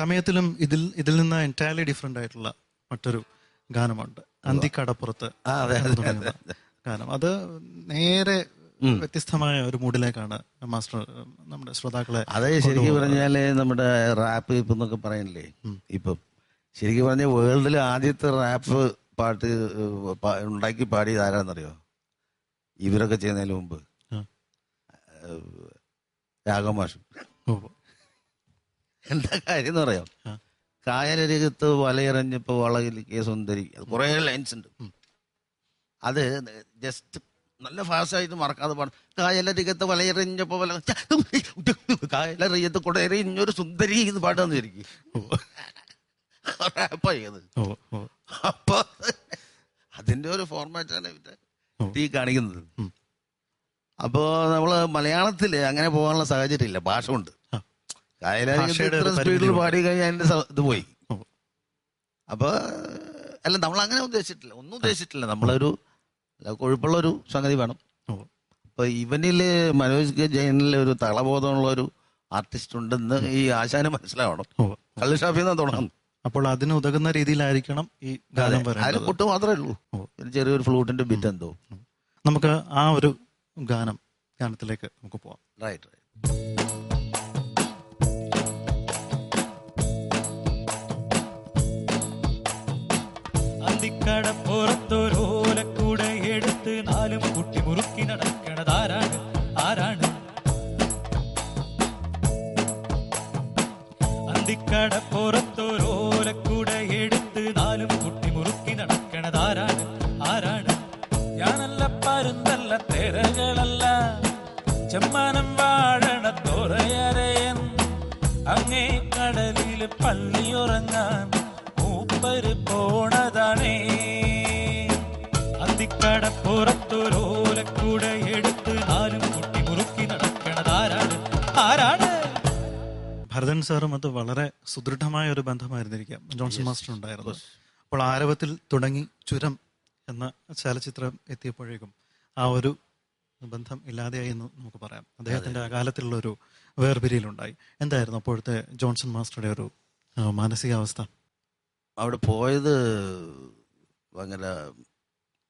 ചമയത്തിലും ഇതിൽ നിന്ന് entirely different ആയിട്ടുള്ള മറ്റൊരു ഗാനമുണ്ട്, അന്തിക്കടപ്പുറത്ത് ഗാനം. അത് നേരെ വ്യത്യസ്തമായ ഒരു മൂഡിലേക്കാണ് മാസ്റ്റർ നമ്മുടെ ശ്രോതാക്കളെ. അതെ, ശരിക്കും പറഞ്ഞാല് നമ്മുടെ റാപ്പ് ഇപ്പം എന്നൊക്കെ പറയണില്ലേ, ഇപ്പം ശരിക്കും പറഞ്ഞ വേൾഡിലെ ആദ്യത്തെ റാപ്പ് പാട്ട് ഉണ്ടാക്കി പാടിയത് ആരാന്നറിയോ? ഇവരൊക്കെ ചെയ്യുന്നതിന് മുമ്പ് രാഘവമാഷ്. എന്താ കാര്യം എന്ന് പറയാം, കായലരികത്ത് വലയെറിഞ്ഞപ്പോ വളയിലേക്ക് സുന്ദരി, കുറെ ലൈൻസ് ഉണ്ട്. അത് ജസ്റ്റ് നല്ല ഫാസ്റ്റായിട്ട് മറക്കാതെ പാടും. കായലരികത്ത് വലയെറിഞ്ഞപ്പോ കായലറിയത്ത് കുടയെറിഞ്ഞൊരു സുന്ദരി എന്ന് പാടാന്ന് ശരിക്കും റാപ്പായത്. അപ്പൊ അതിന്റെ ഒരു ഫോർമാറ്റാണ് ഈ കാണിക്കുന്നത്. അപ്പോ നമ്മള് മലയാളത്തില് അങ്ങനെ പോകാനുള്ള സാഹചര്യം ഇല്ല, ഭാഷ കൊണ്ട്. കായലരികത്ത് സ്പീഡിൽ പാടി കഴിഞ്ഞാൽ അതിന്റെ ഇത് പോയി. അപ്പൊ അല്ല, നമ്മൾ അങ്ങനെ ഉദ്ദേശിച്ചിട്ടില്ല, ഒന്നും ഉദ്ദേശിച്ചിട്ടില്ല. നമ്മളൊരു കൊഴുപ്പുള്ള ഒരു സംഗതി വേണം. അപ്പൊ ഇവനില് മനോജ് കെ ജയനിലെ ഒരു തളബോധമുള്ള ഒരു ആർട്ടിസ്റ്റ് ഉണ്ടെന്ന് ഈ ആശാന് മനസ്സിലാവണം. കള്ള് ഷാഫിൽ നിന്ന് തുടങ്ങും. അപ്പോൾ അതിന് ഉതകുന്ന രീതിയിലായിരിക്കണം ഈ ഗാനം. അതിൽ പൊട്ട് മാത്രമേ ഉള്ളൂ, ചെറിയൊരു ഫ്ലൂട്ടിന്റെ ബിറ്റ് എന്തോ. നമുക്ക് ആ ഒരു ഗാനത്തിലേക്ക് നമുക്ക് പോവാം. റൈറ്റ്. അന്തിക്കടപ്പുറത്തൊരോലക്കൂടെ എടുത്ത് നാലും കുട്ടി മുറുക്കി നടക്കണതാരാണ്? ആരാണ്? അന്തിക്കടപ്പുറത്തൊരോലക്കൂടെ എടുത്ത് നാലും കുട്ടി മുറുക്കി നടക്കണതാരാണ്? ആരാണ്? ഞാനല്ല, പരുന്തല്ല, തെരകളല്ല, ചെമ്മാനം വാഴണ തോറയരയൻ, അങ്ങേ കടലില് പള്ളിയുറങ്ങാൻ മൂപ്പര് പോണതാണേ. അന്തിക്കടപ്പുറത്തൊരോലക്കൂടെ എടുത്ത് നാലും കുട്ടി മുറുക്കി നടക്കണതാരാണ്? ആരാണ്? ഭരതൻ സാറും അത് വളരെ സുദൃഢമായ ഒരു ബന്ധമായിരുന്നിരിക്കാം ജോൺസൺ മാസ്റ്റർ ഉണ്ടായിരുന്നു. അപ്പോൾ ആരവത്തിൽ തുടങ്ങി ചുരം എന്ന ചലച്ചിത്രം എത്തിയപ്പോഴേക്കും ആ ഒരു ബന്ധം ഇല്ലാതെയായി എന്ന് നമുക്ക് പറയാം. അദ്ദേഹത്തിന്റെ അകാലത്തിലുള്ള ഒരു വേർപിരിയലുണ്ടായി. എന്തായിരുന്നു അപ്പോഴത്തെ ജോൺസൺ മാസ്റ്ററുടെ ഒരു മാനസികാവസ്ഥ? അവിടെ പോയത് ഭയങ്കര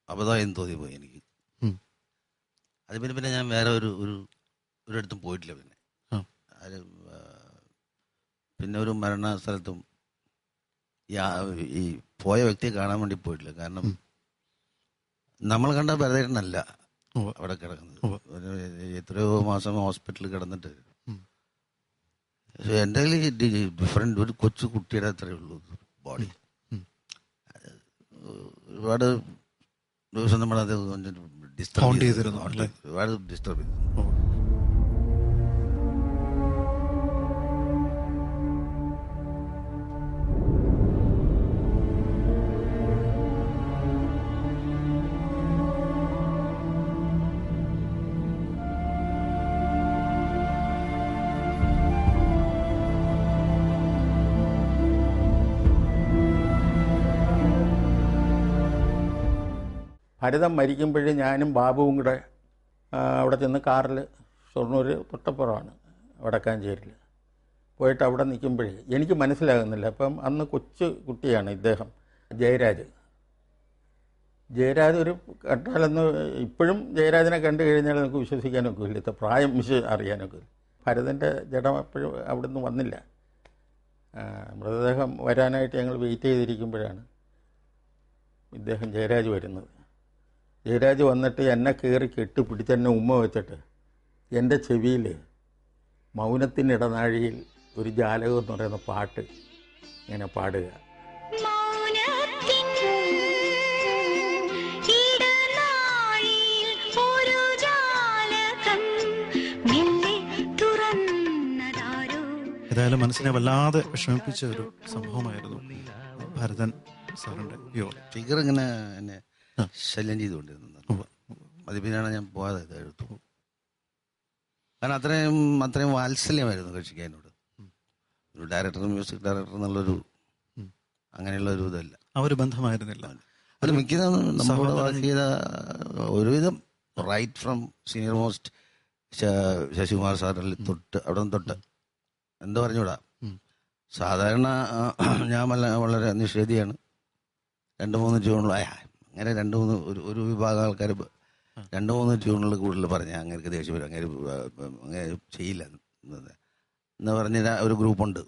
അബദ്ധമായി തോന്നിപ്പോയി എനിക്ക്. അത് പിന്നെ ഞാൻ വേറെ ഒരിടത്തും പോയിട്ടില്ല. പിന്നെ ഒരു മരണ സ്ഥലത്തും ഈ പോയ വ്യക്തിയെ കാണാൻ വേണ്ടി പോയിട്ടില്ല. കാരണം നമ്മൾ കണ്ട ഭരതേട്ടനല്ല അവിടെ കിടക്കുന്നത്. എത്രയോ മാസം ഹോസ്പിറ്റലിൽ കിടന്നിട്ട് എൻ്റെ ഡിഫറെന്റ് ഒരു കൊച്ചു കുട്ടിയുടെ അത്രയേ ഉള്ളൂ ബോഡി. ഒരുപാട് ദിവസം നമ്മളത് ഡിസ്റ്റർബ് ചെയ്തിരുന്നു, ഒരുപാട് ഡിസ്റ്റർബ് ചെയ്തു. ഭരതം മരിക്കുമ്പോഴേ ഞാനും ബാബുവും കൂടെ അവിടെ ചെന്ന് കാറിൽ, ഷൊർണൂർ തൊട്ടപ്പുറമാണ് വടക്കാഞ്ചേരിയിൽ, പോയിട്ട് അവിടെ നിൽക്കുമ്പോഴേ എനിക്ക് മനസ്സിലാകുന്നില്ല. അപ്പം അന്ന് കൊച്ചു കുട്ടിയാണ് ഇദ്ദേഹം, ജയരാജ് ഒരു കണ്ടാലെന്ന് ഇപ്പോഴും ജയരാജനെ കണ്ടു കഴിഞ്ഞാൽ നമുക്ക് വിശ്വസിക്കാനൊക്കെ ഇല്ല, ഇത്ര പ്രായം അറിയാനൊക്കെ ഇല്ല. ഭരതൻ്റെ ജഡം എപ്പോഴും അവിടെ നിന്ന് വന്നില്ല. മൃതദേഹം വരാനായിട്ട് ഞങ്ങൾ വെയിറ്റ് ചെയ്തിരിക്കുമ്പോഴാണ് ഇദ്ദേഹം ജയരാജ് വരുന്നത്. ജയരാജ് വന്നിട്ട് എന്നെ കയറി കെട്ടിപ്പിടിച്ചെന്നെ ഉമ്മ വെച്ചിട്ട് എൻ്റെ ചെവിയിൽ മൗനത്തിനിടനാഴിയിൽ ഒരു ജാലകം എന്ന് പറയുന്ന പാട്ട് ഇങ്ങനെ പാടുക. ഏതായാലും മനസ്സിനെ വല്ലാതെ വിഷമിപ്പിച്ച ഒരു സംഭവമായിരുന്നു ഭരതൻ സാറിന്റെ ഫിഗർ ഇങ്ങനെ എന്നെ ശല്യം ചെയ്തുകൊണ്ടിരുന്നത്. അത് പിന്നെയാണ് ഞാൻ പോകാതെ എടുത്തു. കാരണം അത്രയും വാത്സല്യമായിരുന്നു കക്ഷിക്ക് എന്നോട്. ഒരു ഡയറക്ടർ, മ്യൂസിക് ഡയറക്ടർ എന്നുള്ളൊരു അങ്ങനെയുള്ള ഒരു ഇതല്ല, ആ ഒരു ബന്ധമായിരുന്നില്ല. അത് മിക്ക നമ്മളോട് വർക്ക് ചെയ്ത ഒരുവിധം right from senior most Sasikumar സാറിൽ തൊട്ട് അവിടെ നിന്ന് തൊട്ട് എന്തോ പറഞ്ഞൂടാ, സാധാരണ ഞാൻ വളരെ നിഷേധിയാണ്. 2-3 ട്യൂണുകൾ അങ്ങനെ 2-3 ഒരു വിഭാഗം ആൾക്കാർ 2-3 ട്യൂണുകൾ കൂടുതൽ പറഞ്ഞാൽ അങ്ങനെ ദേഷ്യം വരും, അങ്ങനെ ചെയ്യില്ല എന്ന് പറഞ്ഞ ഒരു ഗ്രൂപ്പുണ്ട്.